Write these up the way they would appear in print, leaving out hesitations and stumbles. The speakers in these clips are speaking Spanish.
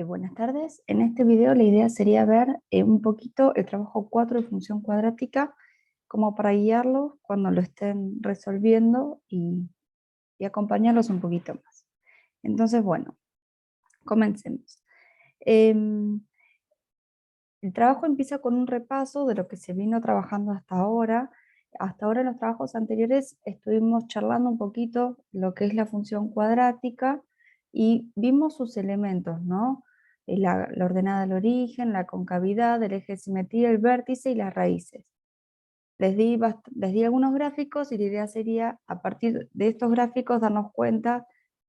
Buenas tardes. En este video la idea sería ver un poquito el trabajo 4 de función cuadrática, como para guiarlos cuando lo estén resolviendo y acompañarlos un poquito más. Entonces, bueno, comencemos. Em, el trabajo empieza con un repaso de lo que se vino trabajando hasta ahora. Hasta ahora en los trabajos anteriores estuvimos charlando un poquito lo que es la función cuadrática y vimos sus elementos, ¿no? La ordenada del origen, la concavidad, el eje de simetría, el vértice y las raíces. Les di algunos gráficos y la idea sería, a partir de estos gráficos, darnos cuenta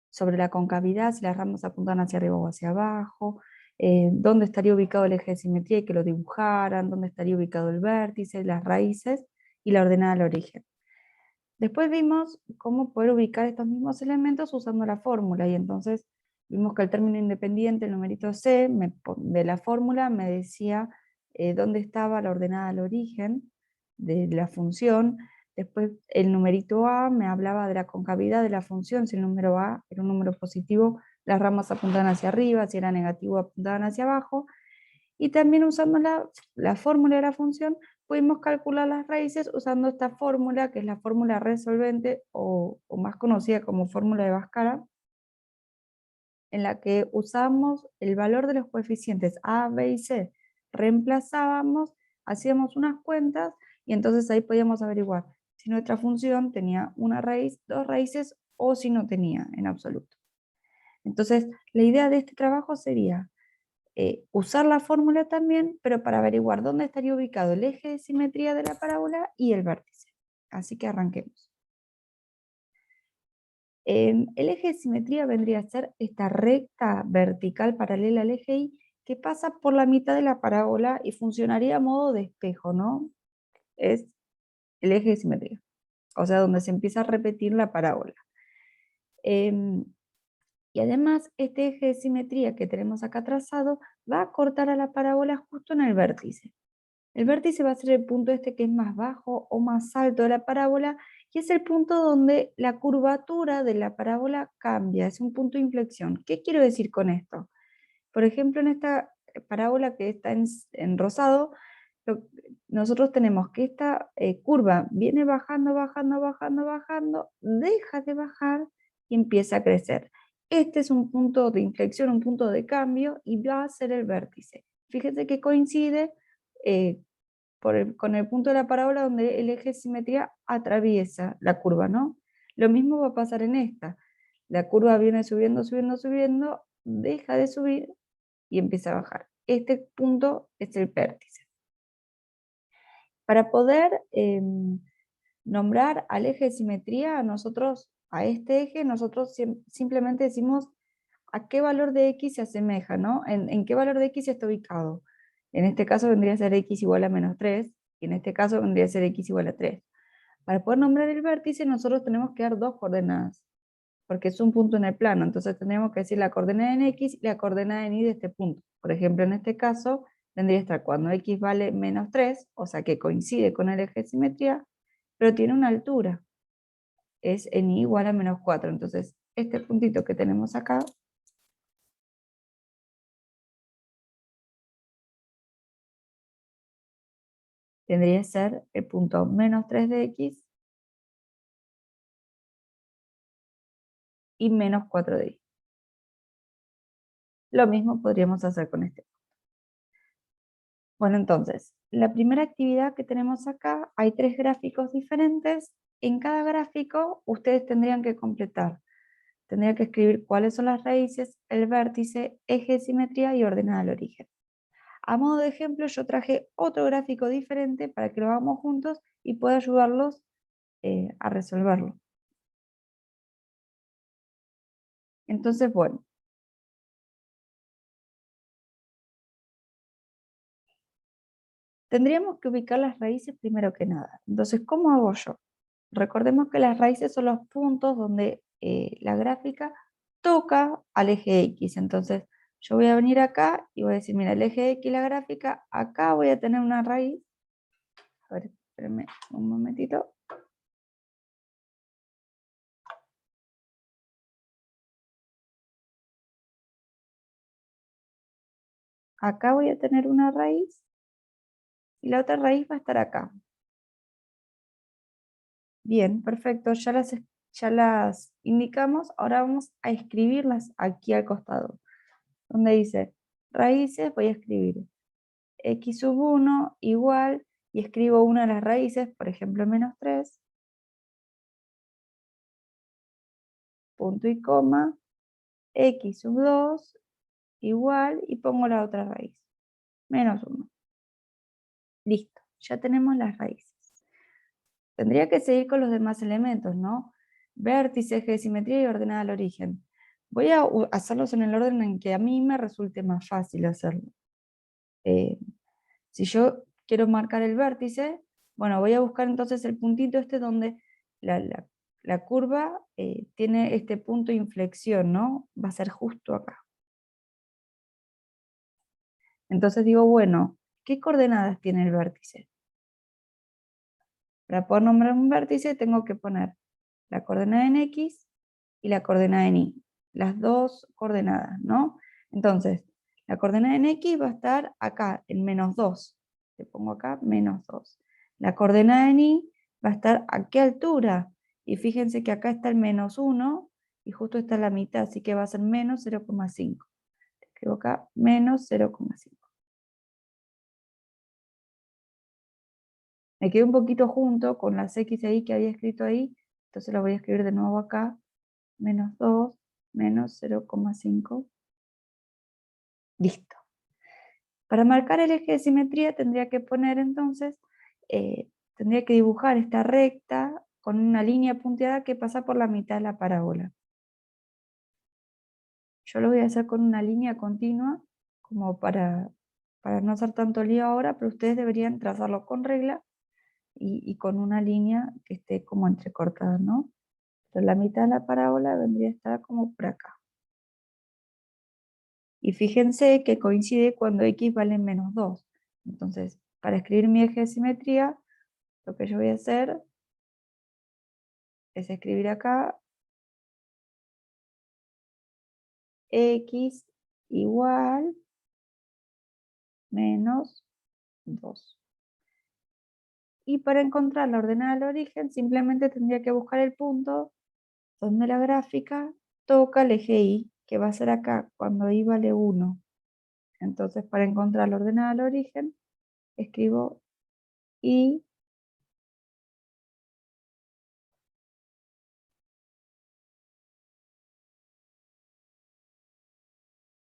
sobre la concavidad, si las ramas apuntan hacia arriba o hacia abajo, dónde estaría ubicado el eje de simetría y que lo dibujaran, dónde estaría ubicado el vértice, las raíces y la ordenada al origen. Después vimos cómo poder ubicar estos mismos elementos usando la fórmula, y entonces vimos que el término independiente, el numerito C, de la fórmula me decía dónde estaba la ordenada al origen de la función. Después el numerito A me hablaba de la concavidad de la función. Si el número A era un número positivo, las ramas apuntaban hacia arriba; si era negativo, apuntaban hacia abajo. Y también usando la fórmula de la función, pudimos calcular las raíces usando esta fórmula, que es la fórmula resolvente o más conocida como fórmula de Bhaskara, en la que usamos el valor de los coeficientes A, B y C, reemplazábamos, hacíamos unas cuentas y entonces ahí podíamos averiguar si nuestra función tenía una raíz, dos raíces o si no tenía en absoluto. Entonces, la idea de este trabajo sería usar la fórmula también, pero para averiguar dónde estaría ubicado el eje de simetría de la parábola y el vértice. Así que arranquemos. El eje de simetría vendría a ser esta recta vertical paralela al eje Y que pasa por la mitad de la parábola y funcionaría a modo de espejo, ¿no? Es el eje de simetría, o sea, donde se empieza a repetir la parábola. Y además, este eje de simetría que tenemos acá trazado va a cortar a la parábola justo en el vértice. El vértice va a ser el punto este que es más bajo o más alto de la parábola, y es el punto donde la curvatura de la parábola cambia, es un punto de inflexión. ¿Qué quiero decir con esto? Por ejemplo, en esta parábola que está en rosado, nosotros tenemos que esta curva viene bajando, bajando, bajando, bajando, deja de bajar y empieza a crecer. Este es un punto de inflexión, un punto de cambio, y va a ser el vértice. Fíjense que coincide eh, con el punto de la parábola donde el eje de simetría atraviesa la curva, ¿no? Lo mismo va a pasar en esta. La curva viene subiendo, subiendo, subiendo, deja de subir y empieza a bajar. Este punto es el vértice. Para poder nombrar al eje de simetría, a este eje, nosotros simplemente decimos a qué valor de x se asemeja, ¿no? En qué valor de x está ubicado. En este caso vendría a ser x igual a -3, y en este caso vendría a ser x igual a 3. Para poder nombrar el vértice, nosotros tenemos que dar dos coordenadas, porque es un punto en el plano. Entonces tendríamos que decir la coordenada en x y la coordenada en y de este punto. Por ejemplo, en este caso, tendría que estar cuando x vale -3, o sea que coincide con el eje de simetría, pero tiene una altura, es en y igual a -4. Entonces, este puntito que tenemos acá tendría que ser el punto -3 de x y -4 de y. Lo mismo podríamos hacer con este. Bueno, entonces, la primera actividad que tenemos acá, hay 3 gráficos diferentes. En cada gráfico ustedes tendrían que completar. Tendrían que escribir cuáles son las raíces, el vértice, eje de simetría y ordenada al origen. A modo de ejemplo, yo traje otro gráfico diferente para que lo hagamos juntos y pueda ayudarlos a resolverlo. Entonces, bueno, tendríamos que ubicar las raíces primero que nada. Entonces, ¿cómo hago yo? Recordemos que las raíces son los puntos donde la gráfica toca al eje X. Entonces, yo voy a venir acá y voy a decir, mira, el eje X, la gráfica, acá voy a tener una raíz. A ver, espérenme un momentito. Acá voy a tener una raíz y la otra raíz va a estar acá. Bien, perfecto, ya las indicamos. Ahora vamos a escribirlas aquí al costado. Donde dice raíces, voy a escribir x sub 1 igual, y escribo una de las raíces, por ejemplo, -3, punto y coma, x sub 2 igual, y pongo la otra raíz, -1. Listo, ya tenemos las raíces. Tendría que seguir con los demás elementos, ¿no? Vértice, eje de simetría y ordenada al origen. Voy a hacerlos en el orden en que a mí me resulte más fácil hacerlo. Si yo quiero marcar el vértice, bueno, voy a buscar entonces el puntito este donde la curva tiene este punto de inflexión, ¿no? Va a ser justo acá. Entonces digo, bueno, ¿qué coordenadas tiene el vértice? Para poder nombrar un vértice tengo que poner la coordenada en X y la coordenada en Y. Las dos coordenadas, ¿no? Entonces, la coordenada en X va a estar acá, en -2. Le pongo acá -2. La coordenada en Y va a estar a qué altura. Y fíjense que acá está el -1 y justo está la mitad, así que va a ser -0,5. Escribo acá -0,5. Me quedé un poquito junto con las X y Y que había escrito ahí, entonces lo voy a escribir de nuevo acá. -2 menos 0,5. Listo. Para marcar el eje de simetría tendría que poner entonces, tendría que dibujar esta recta con una línea punteada que pasa por la mitad de la parábola. Yo lo voy a hacer con una línea continua, como para no hacer tanto lío ahora, pero ustedes deberían trazarlo con regla y con una línea que esté como entrecortada, ¿no? Pero la mitad de la parábola vendría a estar como por acá. Y fíjense que coincide cuando x vale -2. Entonces, para escribir mi eje de simetría, lo que yo voy a hacer es escribir acá x igual -2. Y para encontrar la ordenada del origen, simplemente tendría que buscar el punto donde la gráfica toca el eje y, que va a ser acá, cuando y vale 1. Entonces, para encontrar la ordenada del origen, escribo y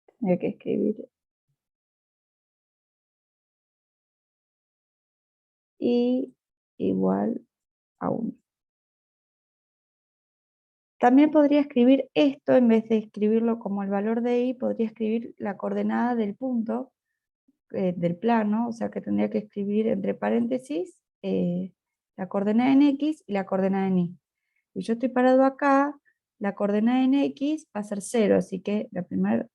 tendría que escribir y igual a 1. También podría escribir esto, en vez de escribirlo como el valor de y, podría escribir la coordenada del punto, del plano, o sea que tendría que escribir entre paréntesis la coordenada en X y la coordenada en Y. Si yo estoy parado acá, la coordenada en X va a ser 0, así que primero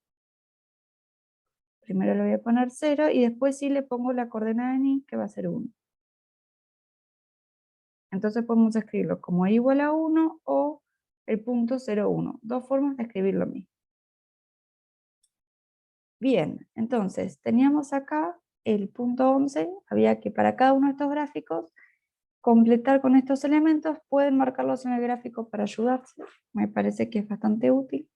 le voy a poner 0 y después sí le pongo la coordenada en Y, que va a ser 1. Entonces podemos escribirlo como y igual a 1 o el punto 0, 1. Dos formas de escribir lo mismo. Bien, entonces teníamos acá el punto 11, había que para cada uno de estos gráficos completar con estos elementos, pueden marcarlos en el gráfico para ayudarse, me parece que es bastante útil.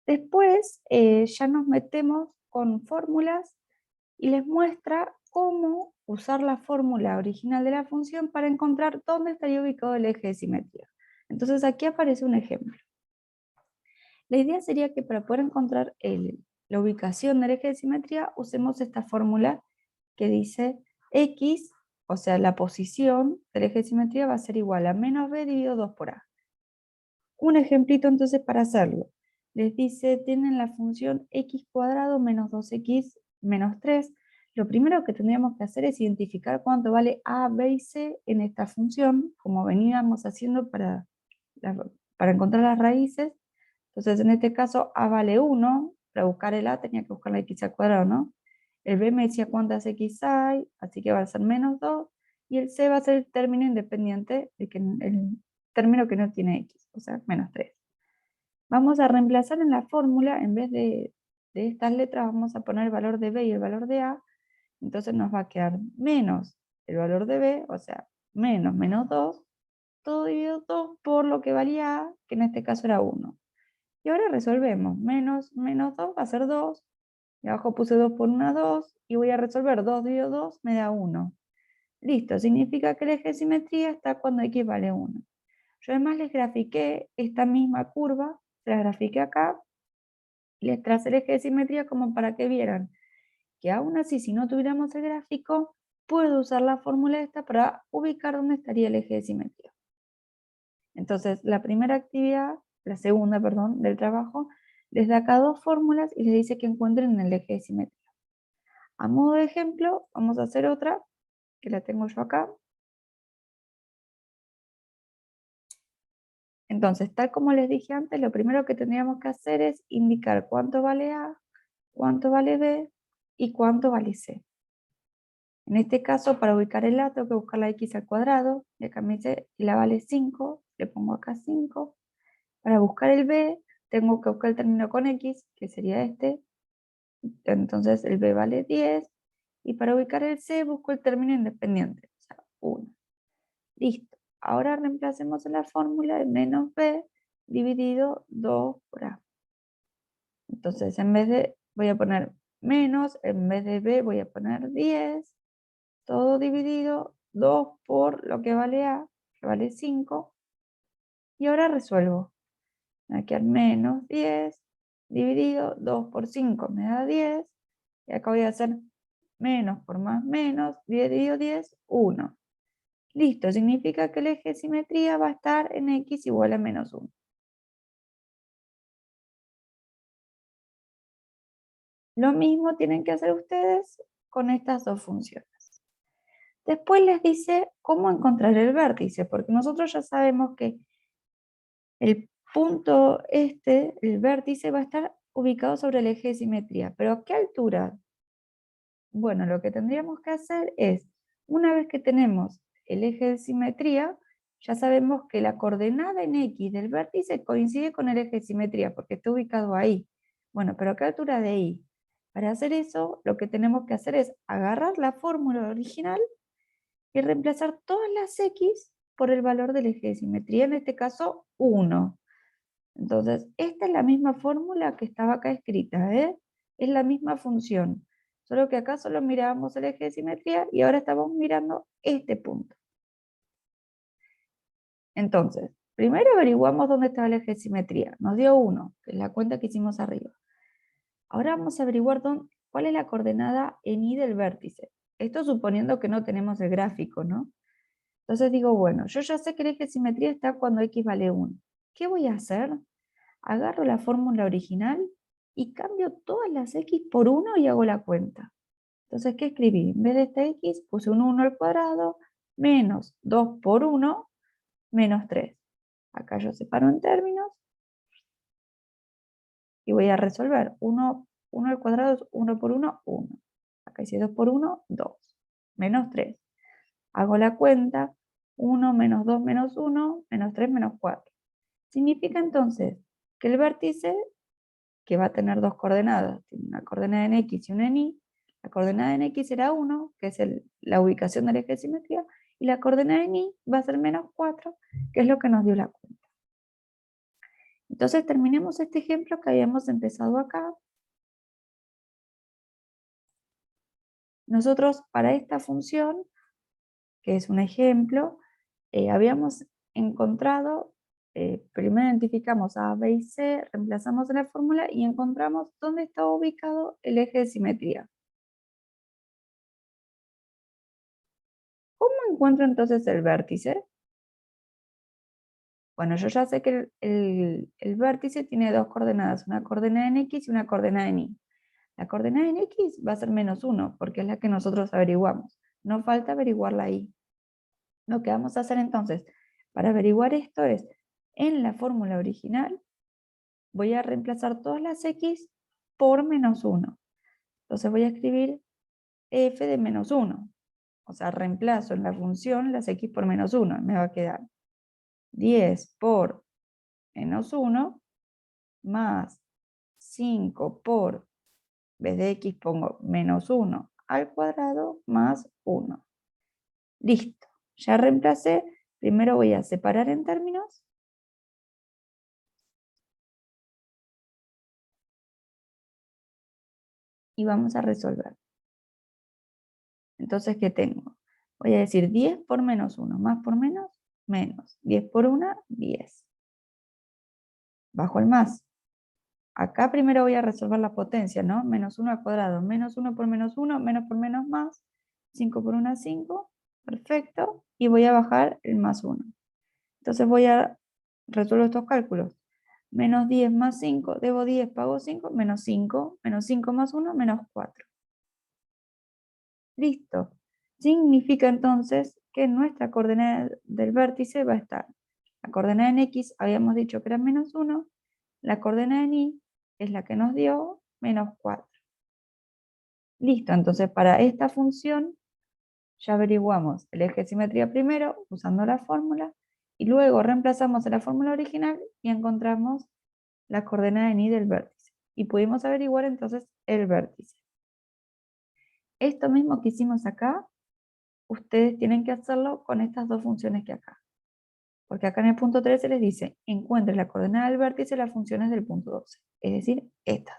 Después ya nos metemos con fórmulas y les muestra cómo usar la fórmula original de la función para encontrar dónde estaría ubicado el eje de simetría. Entonces aquí aparece un ejemplo. La idea sería que para poder encontrar la ubicación del eje de simetría usemos esta fórmula que dice x, o sea, la posición del eje de simetría va a ser igual a -b dividido 2 por a. Un ejemplito entonces para hacerlo. Les dice, tienen la función x cuadrado menos 2x menos 3. Lo primero que tendríamos que hacer es identificar cuánto vale a, b y c en esta función, como veníamos haciendo para encontrar las raíces. Entonces, en este caso, a vale 1. Para buscar el a tenía que buscar la x al cuadrado, ¿no? El b me decía cuántas x hay, así que va a ser -2. Y el c va a ser el término independiente, el término que no tiene x, o sea, -3. Vamos a reemplazar en la fórmula, en vez de de estas letras vamos a poner el valor de B y el valor de A, entonces nos va a quedar menos el valor de B, o sea, menos 2, todo dividido 2 por lo que valía A, que en este caso era 1. Y ahora resolvemos, menos 2 va a ser 2, y abajo puse 2 por 1, 2, y voy a resolver 2 dividido 2 me da 1. Listo, significa que el eje de simetría está cuando X vale 1. Yo además les grafiqué esta misma curva, se la grafiqué acá, y les tracé el eje de simetría como para que vieran que aún así, si no tuviéramos el gráfico, puedo usar la fórmula esta para ubicar dónde estaría el eje de simetría. Entonces, la segunda, perdón, del trabajo, les da acá dos fórmulas y les dice que encuentren el eje de simetría. A modo de ejemplo, vamos a hacer otra, que la tengo yo acá. Entonces, tal como les dije antes, lo primero que tendríamos que hacer es indicar cuánto vale A, cuánto vale B y cuánto vale C. En este caso, para ubicar el A, tengo que buscar la X al cuadrado, y acá me dice, y la vale 5, le pongo acá 5. Para buscar el B, tengo que buscar el término con X, que sería este, entonces el B vale 10, y para ubicar el C, busco el término independiente, o sea, 1. Listo. Ahora reemplacemos en la fórmula el menos B dividido 2 por A. Entonces, en vez de, voy a poner menos, en vez de B voy a poner 10, todo dividido 2 por lo que vale A, que vale 5, y ahora resuelvo. Me va a quedar menos 10 dividido 2 por 5 me da 10, y acá voy a hacer menos por más menos, 10 dividido 10, 1. Listo, significa que el eje de simetría va a estar en X igual a menos 1. Lo mismo tienen que hacer ustedes con estas dos funciones. Después les dice cómo encontrar el vértice, porque nosotros ya sabemos que el punto el vértice, va a estar ubicado sobre el eje de simetría. ¿Pero a qué altura? Bueno, lo que tendríamos que hacer es, una vez que tenemos el eje de simetría, ya sabemos que la coordenada en X del vértice coincide con el eje de simetría, porque está ubicado ahí. Bueno, pero ¿a qué altura de Y? Para hacer eso, lo que tenemos que hacer es agarrar la fórmula original y reemplazar todas las X por el valor del eje de simetría, en este caso 1. Entonces, esta es la misma fórmula que estaba acá escrita, ¿eh? Es la misma función, solo que acá solo mirábamos el eje de simetría y ahora estamos mirando este punto. Entonces, primero averiguamos dónde estaba el eje de simetría. Nos dio 1, que es la cuenta que hicimos arriba. Ahora vamos a averiguar cuál es la coordenada en Y del vértice. Esto suponiendo que no tenemos el gráfico, ¿no? Entonces digo, bueno, yo ya sé que el eje de simetría está cuando X vale 1. ¿Qué voy a hacer? Agarro la fórmula original y cambio todas las X por 1 y hago la cuenta. Entonces, ¿qué escribí? En vez de esta X, puse un 1 al cuadrado, menos 2 por 1, menos 3. Acá yo separo en términos y voy a resolver. 1 al cuadrado es 1 por 1, 1. Acá hice 2 por 1, 2. Menos 3. Hago la cuenta. 1 menos 2 menos 1, menos 3 menos 4. Significa entonces que el vértice, que va a tener dos coordenadas, tiene una coordenada en X y una en Y, la coordenada en X será 1, que es la ubicación del eje de simetría, y la coordenada en Y va a ser menos 4, que es lo que nos dio la cuenta. Entonces terminemos este ejemplo que habíamos empezado acá. Nosotros para esta función, que es un ejemplo, habíamos encontrado, primero identificamos A, B y C, reemplazamos en la fórmula y encontramos dónde está ubicado el eje de simetría. ¿Cómo encuentro entonces el vértice? Bueno, yo ya sé que el vértice tiene dos coordenadas, una coordenada en X y una coordenada en Y. La coordenada en X va a ser menos 1, porque es la que nosotros averiguamos. No falta averiguar la Y. Lo que vamos a hacer entonces para averiguar esto es, en la fórmula original, voy a reemplazar todas las X por menos 1. Entonces voy a escribir f de menos 1. O sea, reemplazo en la función las X por menos 1. Me va a quedar 10 por menos 1 más 5 por vez de x pongo menos 1 al cuadrado más 1. Listo, ya reemplacé. Primero voy a separar en términos. Y vamos a resolver. Entonces, ¿qué tengo? Voy a decir 10 por menos 1, más por menos, menos. 10 por 1, 10. Bajo el más. Acá primero voy a resolver la potencia, ¿no? Menos 1 al cuadrado, menos 1 por menos 1, menos por menos más, 5 por 1, 5, perfecto, y voy a bajar el más 1. Entonces voy a resolver estos cálculos. Menos 10 más 5, debo 10, pago 5, menos 5 más 1, menos 4. Listo. Significa entonces que nuestra coordenada del vértice va a estar, la coordenada en X habíamos dicho que era menos 1, la coordenada en Y es la que nos dio menos 4. Listo, entonces para esta función ya averiguamos el eje de simetría primero usando la fórmula y luego reemplazamos en la fórmula original y encontramos la coordenada en Y del vértice. Y pudimos averiguar entonces el vértice. Esto mismo que hicimos acá, ustedes tienen que hacerlo con estas dos funciones que acá. Porque acá en el punto 13 les dice, encuentre la coordenada del vértice de las funciones del punto 12. Es decir, estas.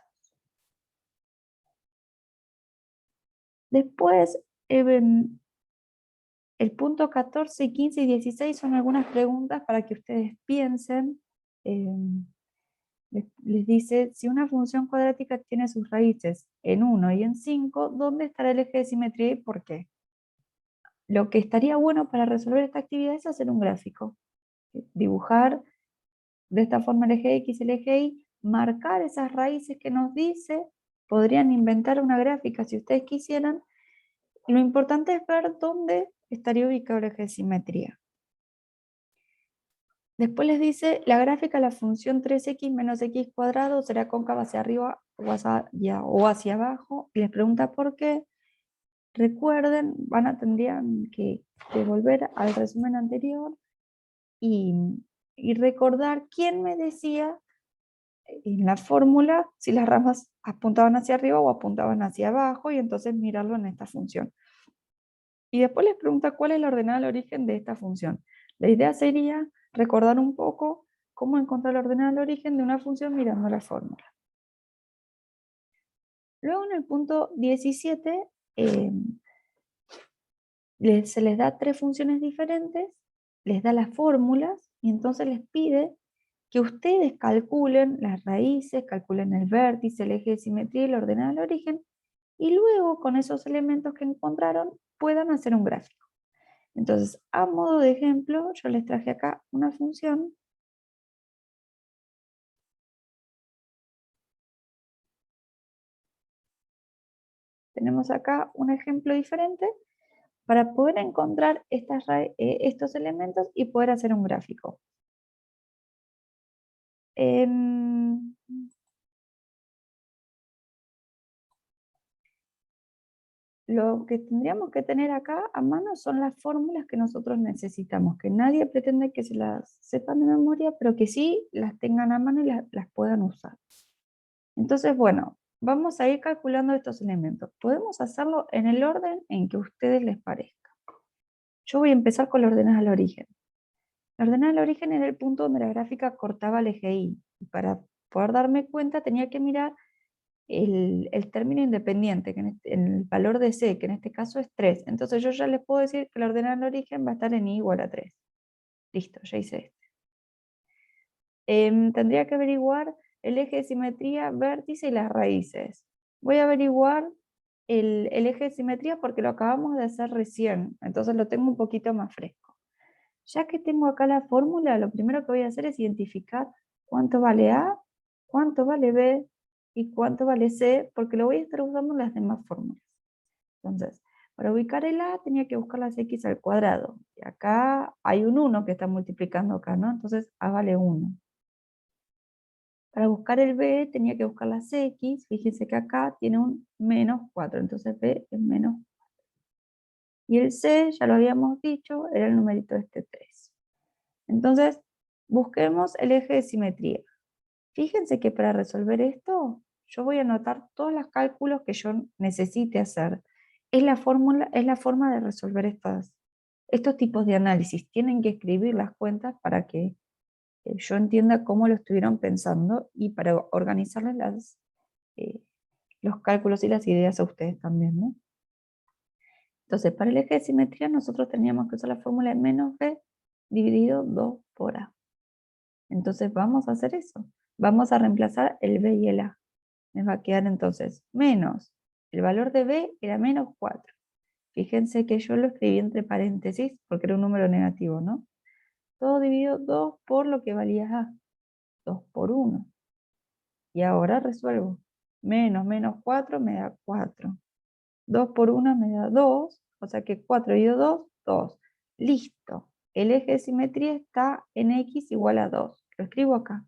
Después, el punto 14, 15 y 16 son algunas preguntas para que ustedes piensen. Les dice, si una función cuadrática tiene sus raíces en 1 y en 5, ¿dónde estará el eje de simetría y por qué? Lo que estaría bueno para resolver esta actividad es hacer un gráfico. Dibujar de esta forma el eje X y el eje Y, marcar esas raíces que nos dice, podrían inventar una gráfica si ustedes quisieran. Lo importante es ver dónde estaría ubicado el eje de simetría. Después les dice, la gráfica de la función 3x menos x cuadrado será cóncava hacia arriba o hacia abajo. Y les pregunta por qué. Recuerden, tendrían que volver al resumen anterior y, y recordar quién me decía en la fórmula si las ramas apuntaban hacia arriba o apuntaban hacia abajo, y entonces mirarlo en esta función. Y después les pregunta cuál es la ordenada al origen de esta función. La idea sería recordar un poco cómo encontrar la ordenada al origen de una función mirando la fórmula. Luego en el punto 17 se les da tres funciones diferentes, les da las fórmulas y entonces les pide que ustedes calculen las raíces, calculen el vértice, el eje de simetría y la ordenada al origen, y luego con esos elementos que encontraron puedan hacer un gráfico. Entonces, a modo de ejemplo, yo les traje acá una función tenemos acá un ejemplo diferente para poder encontrar estos elementos y poder hacer un gráfico. Lo que tendríamos que tener acá a mano son las fórmulas que nosotros necesitamos, que nadie pretende que se las sepan de memoria, pero que sí las tengan a mano y las puedan usar. Entonces, bueno, vamos a ir calculando estos elementos. Podemos hacerlo en el orden en que a ustedes les parezca. Yo voy a empezar con la ordenada al origen. La ordenada al origen era el punto donde la gráfica cortaba el eje Y. Y para poder darme cuenta tenía que mirar el término independiente, que en el valor de C, que en este caso es 3. Entonces yo ya les puedo decir que la ordenada al origen va a estar en Y igual a 3. Listo, ya hice esto. Tendría que averiguar el eje de simetría, vértice y las raíces. Voy a averiguar el eje de simetría porque lo acabamos de hacer recién, entonces lo tengo un poquito más fresco. Ya que tengo acá la fórmula, lo primero que voy a hacer es identificar cuánto vale A, cuánto vale B y cuánto vale C, porque lo voy a estar usando en las demás fórmulas. Entonces, para ubicar el A tenía que buscar las X al cuadrado. Y acá hay un 1 que está multiplicando acá, ¿no? Entonces A vale 1. Para buscar el B tenía que buscar las X, fíjense que acá tiene un menos 4, entonces B es menos 4. Y el C, ya lo habíamos dicho, era el numerito este 3. Entonces, busquemos el eje de simetría. Fíjense que para resolver esto, yo voy a anotar todos los cálculos que yo necesite hacer. Es la fórmula, es la forma de resolver estos tipos de análisis. Tienen que escribir las cuentas para que yo entienda cómo lo estuvieron pensando y para organizarles eh, los cálculos y las ideas a ustedes también, ¿no? Entonces, para el eje de simetría nosotros teníamos que usar la fórmula de menos b dividido 2 por a. Entonces vamos a hacer eso. Vamos a reemplazar el b y el a. Me va a quedar entonces menos, el valor de b era menos 4. Fíjense que yo lo escribí entre paréntesis porque era un número negativo, ¿no? Todo dividido 2 por lo que valía a. 2 por 1. Y ahora resuelvo. Menos 4 me da 4. 2 por 1 me da 2. O sea que 4 dividido 2, 2. Listo. El eje de simetría está en x igual a 2. Lo escribo acá.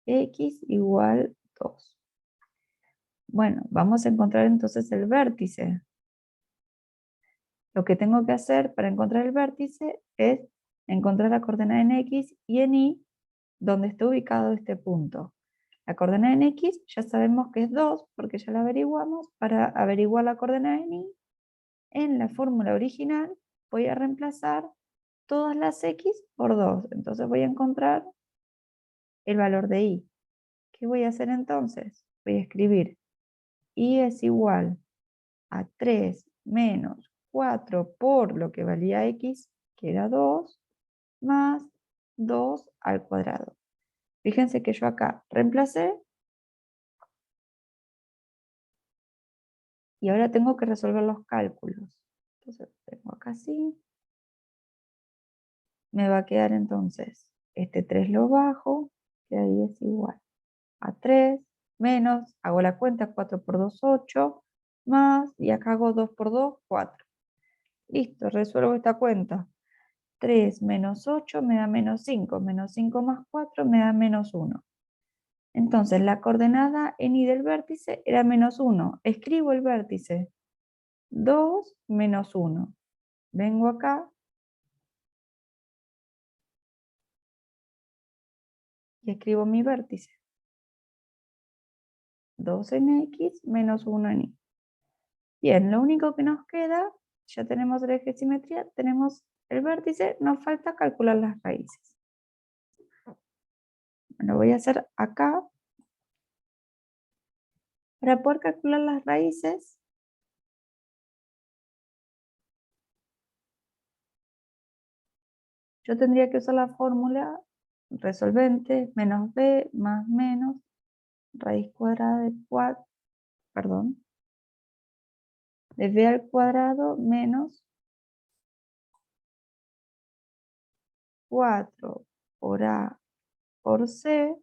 X igual 2. Bueno, vamos a encontrar entonces el vértice. Lo que tengo que hacer para encontrar el vértice es encontrar la coordenada en x y en y donde está ubicado este punto. La coordenada en x ya sabemos que es 2 porque ya la averiguamos. Para averiguar la coordenada en y, en la fórmula original voy a reemplazar todas las x por 2. Entonces voy a encontrar el valor de y. ¿Qué voy a hacer entonces? Voy a escribir y es igual a 3 menos 4 por lo que valía x, que era 2, más 2 al cuadrado. Fíjense que yo acá reemplacé y ahora tengo que resolver los cálculos. Entonces tengo acá así. Me va a quedar entonces, este 3 lo bajo, que ahí es igual a 3, menos, hago la cuenta, 4 por 2, 8, más, y acá hago 2 por 2, 4. Listo, resuelvo esta cuenta. 3 menos 8 me da menos 5, menos 5 más 4 me da menos 1. Entonces la coordenada en y del vértice era menos 1. Escribo el vértice. 2 menos 1. Vengo acá y escribo mi vértice. 2 en x menos 1 en y. Bien, lo único que nos queda, ya tenemos el eje de simetría, tenemos el vértice, nos falta calcular las raíces. Lo voy a hacer acá. Para poder calcular las raíces, yo tendría que usar la fórmula resolvente menos b más menos raíz cuadrada de 4, perdón, de b al cuadrado menos 4 por a por c,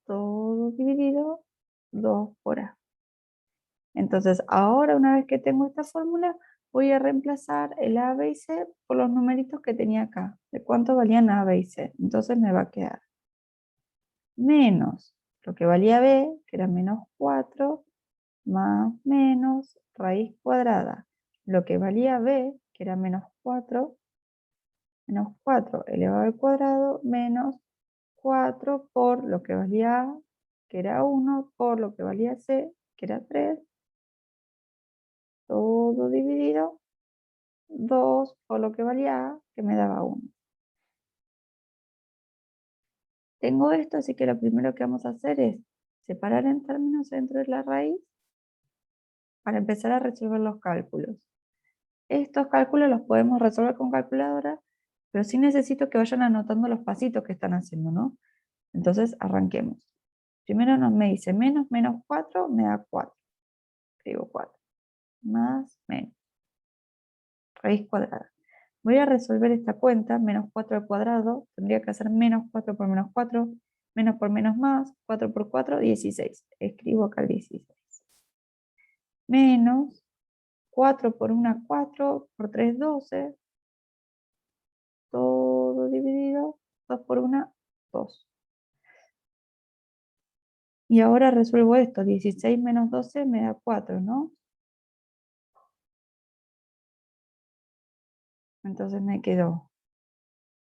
todo dividido 2 por a. Entonces, ahora una vez que tengo esta fórmula, voy a reemplazar el a, b y c por los numeritos que tenía acá, de cuánto valían a, b y c. Entonces me va a quedar menos lo que valía b, que era menos 4, más menos raíz cuadrada. Lo que valía b, que era menos 4 elevado al cuadrado, menos 4 por lo que valía a, que era 1, por lo que valía c, que era 3, todo dividido 2 por lo que valía a, que me daba 1. Tengo esto, así que lo primero que vamos a hacer es separar en términos dentro de la raíz para empezar a resolver los cálculos. Estos cálculos los podemos resolver con calculadora, pero sí necesito que vayan anotando los pasitos que están haciendo, ¿no? Entonces arranquemos. Primero me dice menos 4 me da 4. Escribo 4. Más menos. Raíz cuadrada. Voy a resolver esta cuenta, menos 4 al cuadrado, tendría que hacer menos 4 por menos 4, menos por menos más, 4 por 4, 16. Escribo acá el 16. Menos 4 por 1, 4, por 3, 12. Todo dividido, 2 por 1, 2. Y ahora resuelvo esto, 16 menos 12 me da 4, ¿no? Entonces me quedó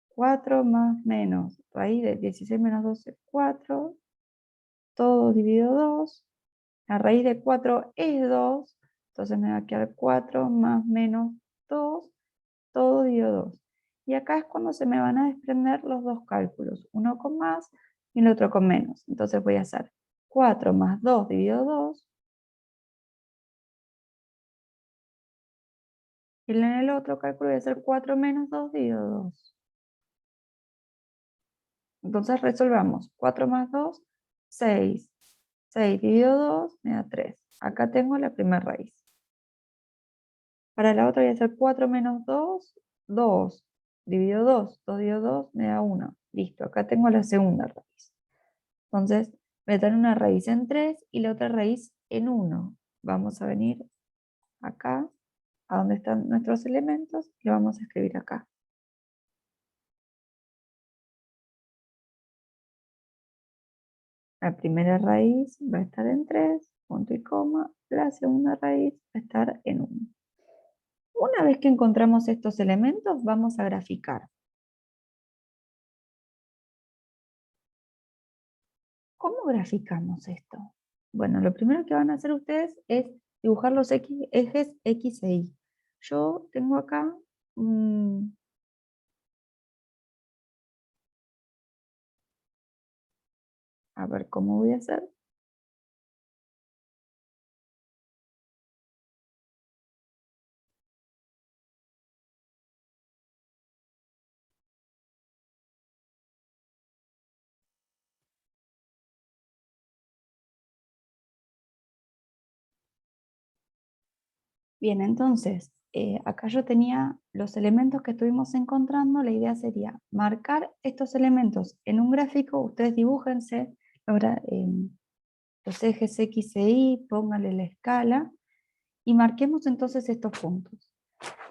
4 más menos, raíz de 16 menos 12, 4, todo dividido 2. La raíz de 4 es 2, entonces me va a quedar 4 más menos 2, todo dividido 2. Y acá es cuando se me van a desprender los dos cálculos, uno con más y el otro con menos. Entonces voy a hacer 4 más 2 dividido 2, y en el otro cálculo voy a hacer 4 menos 2 dividido 2. Entonces resolvamos. 4 más 2, 6. 6 dividido 2 me da 3. Acá tengo la primera raíz. Para la otra voy a hacer 4 menos 2, 2. Dividido 2, 2 dividido 2 me da 1. Listo, acá tengo la segunda raíz. Entonces voy a tener una raíz en 3 y la otra raíz en 1. Vamos a venir acá, a donde están nuestros elementos, y lo vamos a escribir acá. La primera raíz va a estar en 3, punto y coma. La segunda raíz va a estar en 1. Una vez que encontramos estos elementos, vamos a graficar. ¿Cómo graficamos esto? Bueno, lo primero que van a hacer ustedes es dibujar los ejes X e Y. Yo tengo acá, a ver cómo voy a hacer. Bien, entonces, acá yo tenía los elementos que estuvimos encontrando. La idea sería marcar estos elementos en un gráfico. Ustedes dibújense ahora los ejes X e Y, pónganle la escala y marquemos entonces estos puntos.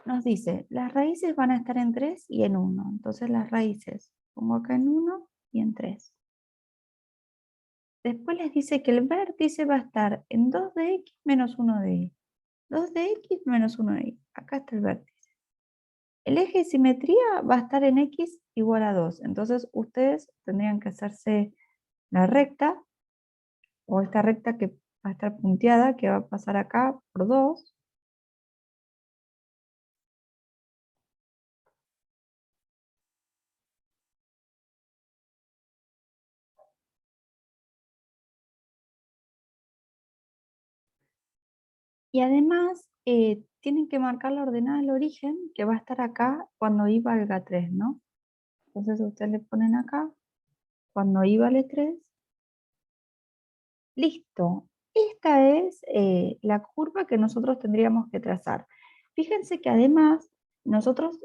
Nos dice, las raíces van a estar en 3 y en 1. Entonces las raíces pongo acá en 1 y en 3. Después les dice que el vértice va a estar en 2 de X menos 1 de Y. 2 de X menos 1 de Y. Acá está el vértice. El eje de simetría va a estar en X igual a 2. Entonces ustedes tendrían que hacerse la recta, o esta recta que va a estar punteada, que va a pasar acá por 2. Y además tienen que marcar la ordenada del origen, que va a estar acá cuando I valga 3, ¿no? Entonces ustedes le ponen acá, cuando I vale 3. Listo. Esta es la curva que nosotros tendríamos que trazar. Fíjense que además nosotros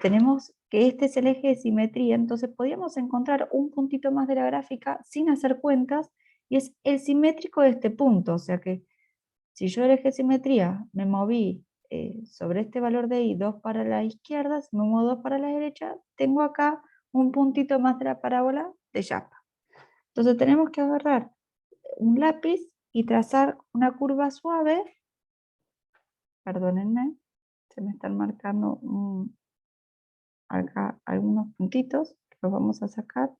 tenemos que este es el eje de simetría, entonces podríamos encontrar un puntito más de la gráfica sin hacer cuentas, y es el simétrico de este punto. O sea que si yo el eje de simetría me moví sobre este valor de I 2 para la izquierda, si me muevo 2 para la derecha, tengo acá un puntito más de la parábola de Japa. Entonces tenemos que agarrar un lápiz y trazar una curva suave. Perdónenme, se me están marcando acá algunos puntitos que los vamos a sacar.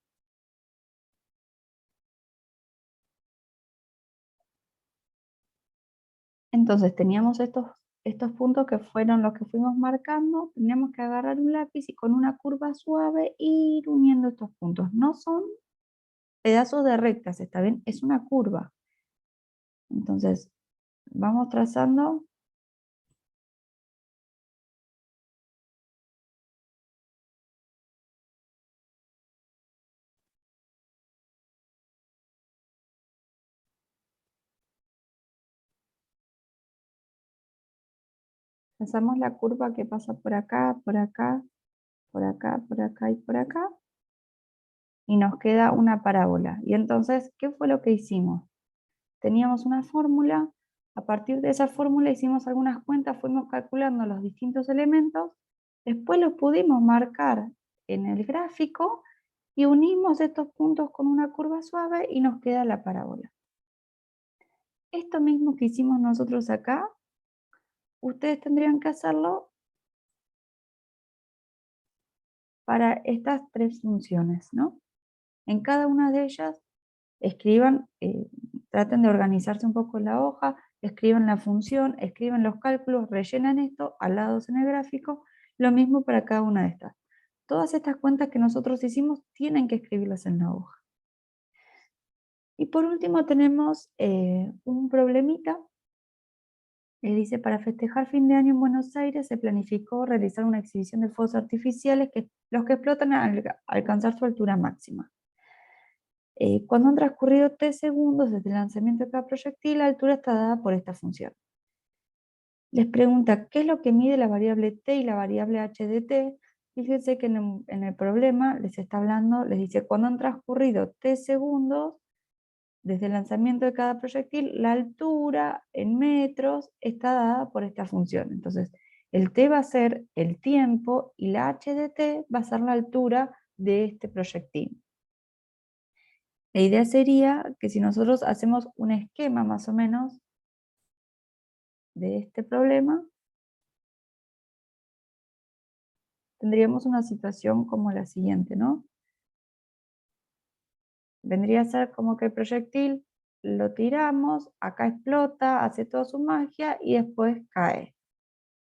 Entonces teníamos estos puntos que fueron los que fuimos marcando. Teníamos que agarrar un lápiz y con una curva suave ir uniendo estos puntos. No son pedazos de rectas, ¿está bien? Es una curva. Entonces vamos trazando. Trazamos la curva que pasa por acá, por acá, por acá, por acá y por acá. Y nos queda una parábola. Y entonces, ¿qué fue lo que hicimos? Teníamos una fórmula, a partir de esa fórmula hicimos algunas cuentas, fuimos calculando los distintos elementos, después los pudimos marcar en el gráfico y unimos estos puntos con una curva suave y nos queda la parábola. Esto mismo que hicimos nosotros acá, ustedes tendrían que hacerlo para estas tres funciones, ¿no? En cada una de ellas escriban, traten de organizarse un poco en la hoja, escriban la función, escriban los cálculos, rellenan esto al lado en el gráfico, lo mismo para cada una de estas. Todas estas cuentas que nosotros hicimos tienen que escribirlas en la hoja. Y por último tenemos un problemita. Le dice, para festejar fin de año en Buenos Aires se planificó realizar una exhibición de fuegos artificiales los que explotan al alcanzar su altura máxima. Cuando han transcurrido 3 segundos desde el lanzamiento de cada proyectil, la altura está dada por esta función. Les pregunta qué es lo que mide la variable t y la variable h de t. Fíjense que en el problema les está hablando, les dice, cuando han transcurrido t segundos desde el lanzamiento de cada proyectil, la altura en metros está dada por esta función. Entonces, el t va a ser el tiempo y la h de t va a ser la altura de este proyectil. La idea sería que si nosotros hacemos un esquema más o menos de este problema, tendríamos una situación como la siguiente, ¿no? Vendría a ser como que el proyectil lo tiramos, acá explota, hace toda su magia y después cae.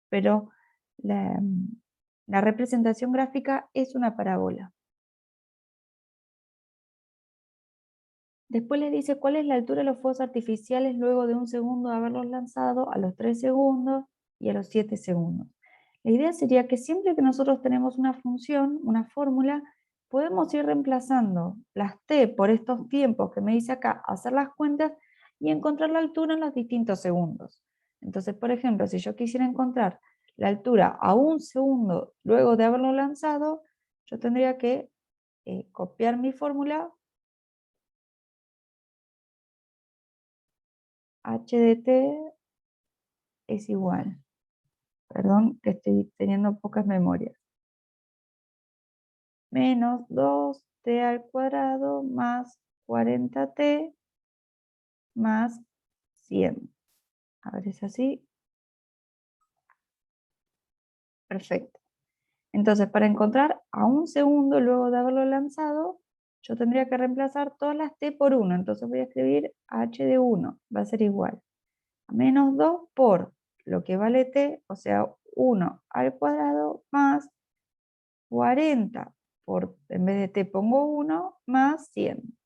Pero la representación gráfica es una parábola. Después le dice cuál es la altura de los fuegos artificiales luego de 1 segundo de haberlos lanzado, a los 3 segundos y a los 7 segundos. La idea sería que siempre que nosotros tenemos una función, una fórmula, podemos ir reemplazando las t por estos tiempos que me dice acá, hacer las cuentas y encontrar la altura en los distintos segundos. Entonces, por ejemplo, si yo quisiera encontrar la altura a 1 segundo luego de haberlo lanzado, yo tendría que copiar mi fórmula. H de t es igual, perdón que estoy teniendo pocas memorias, menos 2t al cuadrado más 40t más 100. A ver, ¿es así? Perfecto. Entonces, para encontrar a 1 segundo luego de haberlo lanzado, yo tendría que reemplazar todas las t por 1. Entonces voy a escribir h de 1, va a ser igual a menos 2 por lo que vale t, o sea, 1 al cuadrado más 40 por, en vez de t pongo 1, más 100.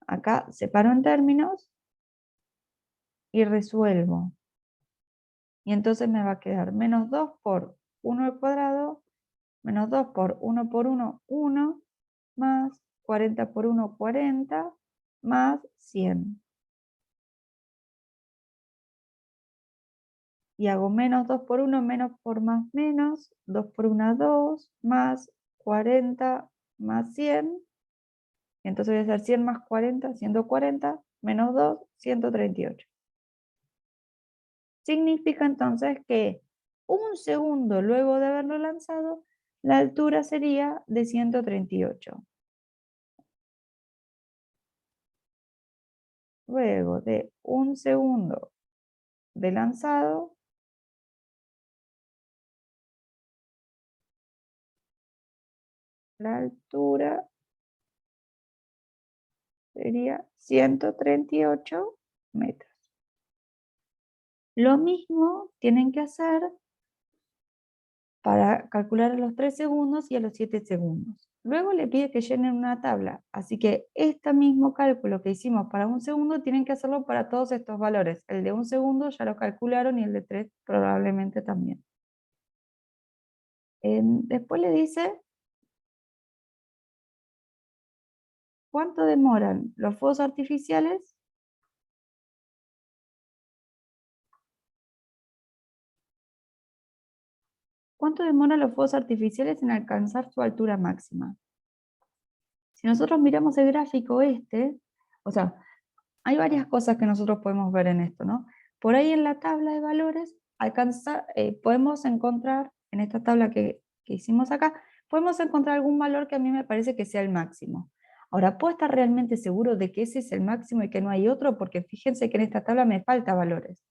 Acá separo en términos y resuelvo. Y entonces me va a quedar menos 2 por 1 al cuadrado, menos 2 por 1, 1, más 40 por 1, 40, más 100. Y hago menos 2 por 1, menos por más menos, 2 por 1, 2, más 40 más 100. Y entonces voy a hacer 100 más 40, 140, menos 2, 138. Significa entonces que 1 segundo luego de haberlo lanzado, la altura sería de 138. Luego de 1 segundo de lanzado, la altura sería 138 metros. Lo mismo tienen que hacer para calcular a los 3 segundos y a los 7 segundos. Luego le pide que llenen una tabla, así que este mismo cálculo que hicimos para 1 segundo tienen que hacerlo para todos estos valores. El de 1 segundo ya lo calcularon y el de 3 probablemente también. Después le dice cuánto demoran los fuegos artificiales en alcanzar su altura máxima. Si nosotros miramos el gráfico o sea, hay varias cosas que nosotros podemos ver en esto, ¿no? Por ahí en la tabla de valores podemos encontrar, en esta tabla que hicimos acá, podemos encontrar algún valor que a mí me parece que sea el máximo. Ahora, ¿puedo estar realmente seguro de que ese es el máximo y que no hay otro? Porque fíjense que en esta tabla me falta valores.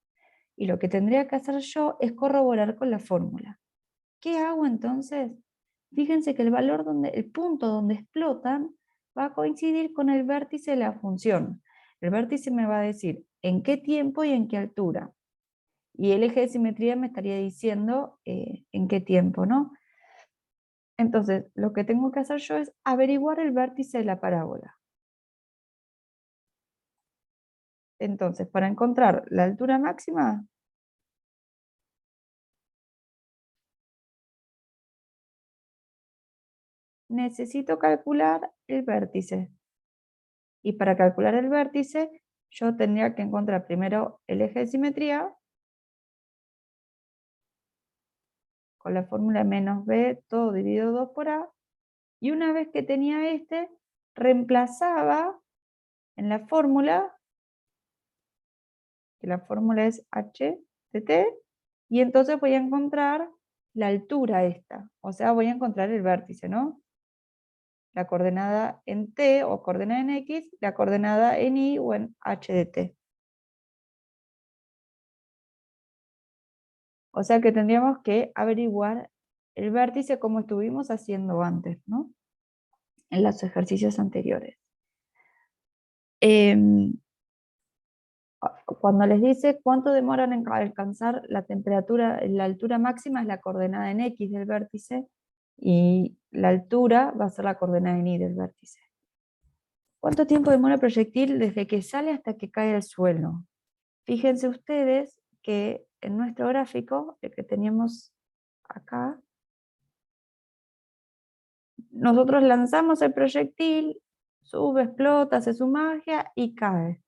Y lo que tendría que hacer yo es corroborar con la fórmula. ¿Qué hago entonces? Fíjense que el punto donde explotan, va a coincidir con el vértice de la función. El vértice me va a decir en qué tiempo y en qué altura. Y el eje de simetría me estaría diciendo en qué tiempo, ¿no? Entonces, lo que tengo que hacer yo es averiguar el vértice de la parábola. Entonces, para encontrar la altura máxima, necesito calcular el vértice. Y para calcular el vértice, yo tendría que encontrar primero el eje de simetría, con la fórmula menos b, todo dividido 2 por a, y una vez que tenía este, reemplazaba en la fórmula, que la fórmula es h de t, y entonces voy a encontrar la altura esta, o sea, voy a encontrar el vértice, ¿no? La coordenada en t o coordenada en x, la coordenada en y o en h de t. O sea que tendríamos que averiguar el vértice como estuvimos haciendo antes, ¿no? En los ejercicios anteriores. Cuando les dice cuánto demoran en alcanzar la temperatura, la altura máxima es la coordenada en X del vértice y la altura va a ser la coordenada en Y del vértice. ¿Cuánto tiempo demora el proyectil desde que sale hasta que cae al suelo? Fíjense ustedes que en nuestro gráfico, el que teníamos acá, nosotros lanzamos el proyectil, sube, explota, hace su magia y cae.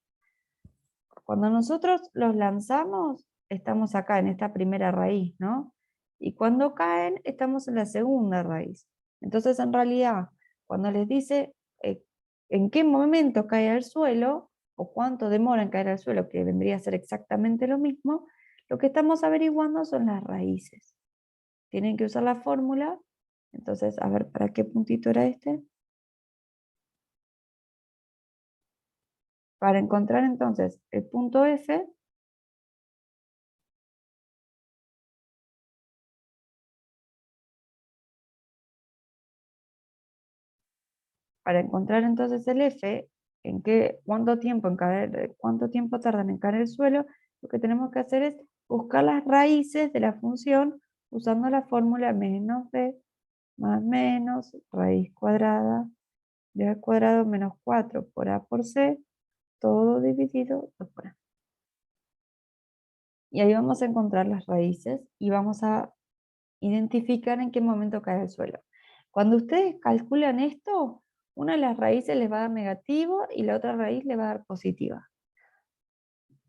Cuando nosotros los lanzamos, estamos acá en esta primera raíz, ¿no? Y cuando caen, estamos en la segunda raíz. Entonces, en realidad, cuando les dice en qué momento cae al suelo, o cuánto demora en caer al suelo, que vendría a ser exactamente lo mismo, lo que estamos averiguando son las raíces. Tienen que usar la fórmula. Entonces, a ver, ¿para qué puntito era este? Para encontrar entonces el punto F, para encontrar entonces el F, cuánto tiempo tardan en caer el suelo, lo que tenemos que hacer es buscar las raíces de la función usando la fórmula menos b más menos raíz cuadrada de al cuadrado menos 4 por a por c, todo dividido 2 por a. Y ahí vamos a encontrar las raíces y vamos a identificar en qué momento cae el suelo. Cuando ustedes calculan esto, una de las raíces les va a dar negativo y la otra raíz les va a dar positiva.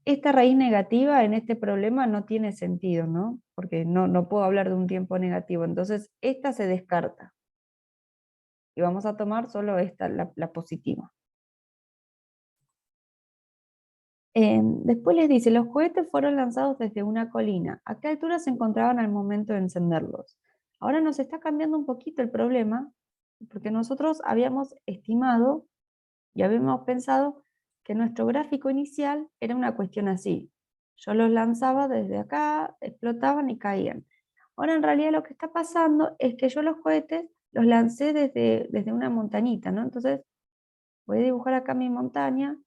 Esta raíz negativa en este problema no tiene sentido, ¿no? Porque no puedo hablar de un tiempo negativo. Entonces, esta se descarta. Y vamos a tomar solo esta, la positiva. Después les dice, los cohetes fueron lanzados desde una colina. ¿A qué altura se encontraban al momento de encenderlos? Ahora nos está cambiando un poquito el problema, porque nosotros habíamos estimado y habíamos pensado que nuestro gráfico inicial era una cuestión así. Yo los lanzaba desde acá, explotaban y caían. Ahora en realidad lo que está pasando es que yo los cohetes los lancé desde una montañita, ¿no? Entonces voy a dibujar acá mi montaña.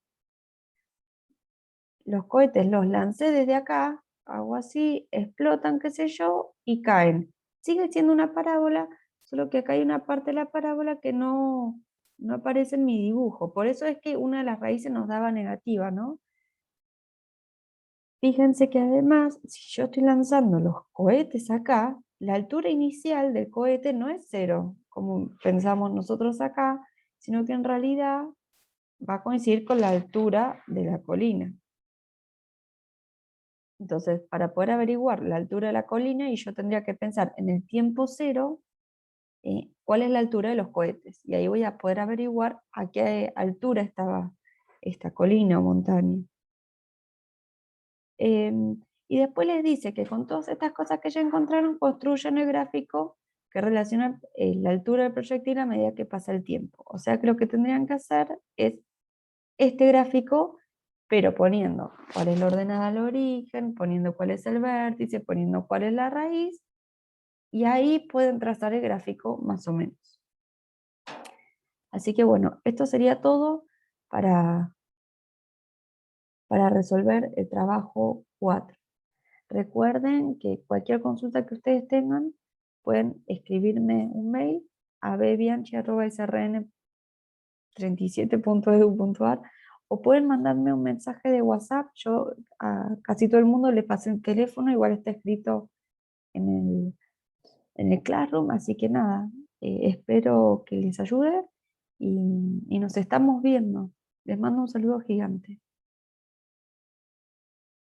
Los cohetes los lancé desde acá, hago así, explotan, qué sé yo, y caen. Sigue siendo una parábola, solo que acá hay una parte de la parábola que no aparece en mi dibujo. Por eso es que una de las raíces nos daba negativa, ¿no? Fíjense que además, si yo estoy lanzando los cohetes acá, la altura inicial del cohete no es 0, como pensamos nosotros acá, sino que en realidad va a coincidir con la altura de la colina. Entonces, para poder averiguar la altura de la colina, y yo tendría que pensar en el tiempo 0, cuál es la altura de los cohetes. Y ahí voy a poder averiguar a qué altura estaba esta colina o montaña. Y después les dice que con todas estas cosas que ya encontraron, construyen el gráfico que relaciona la altura del proyectil a medida que pasa el tiempo. O sea que lo que tendrían que hacer es este gráfico, pero poniendo cuál es la ordenada al origen, poniendo cuál es el vértice, poniendo cuál es la raíz, y ahí pueden trazar el gráfico más o menos. Así que bueno, esto sería todo para, para resolver el trabajo 4. Recuerden que cualquier consulta que ustedes tengan, pueden escribirme un mail a bbianchi@srn37.edu.ar o pueden mandarme un mensaje de WhatsApp. Yo a casi todo el mundo le pasé el teléfono, igual está escrito en el Classroom, así que nada, espero que les ayude y nos estamos viendo. Les mando un saludo gigante.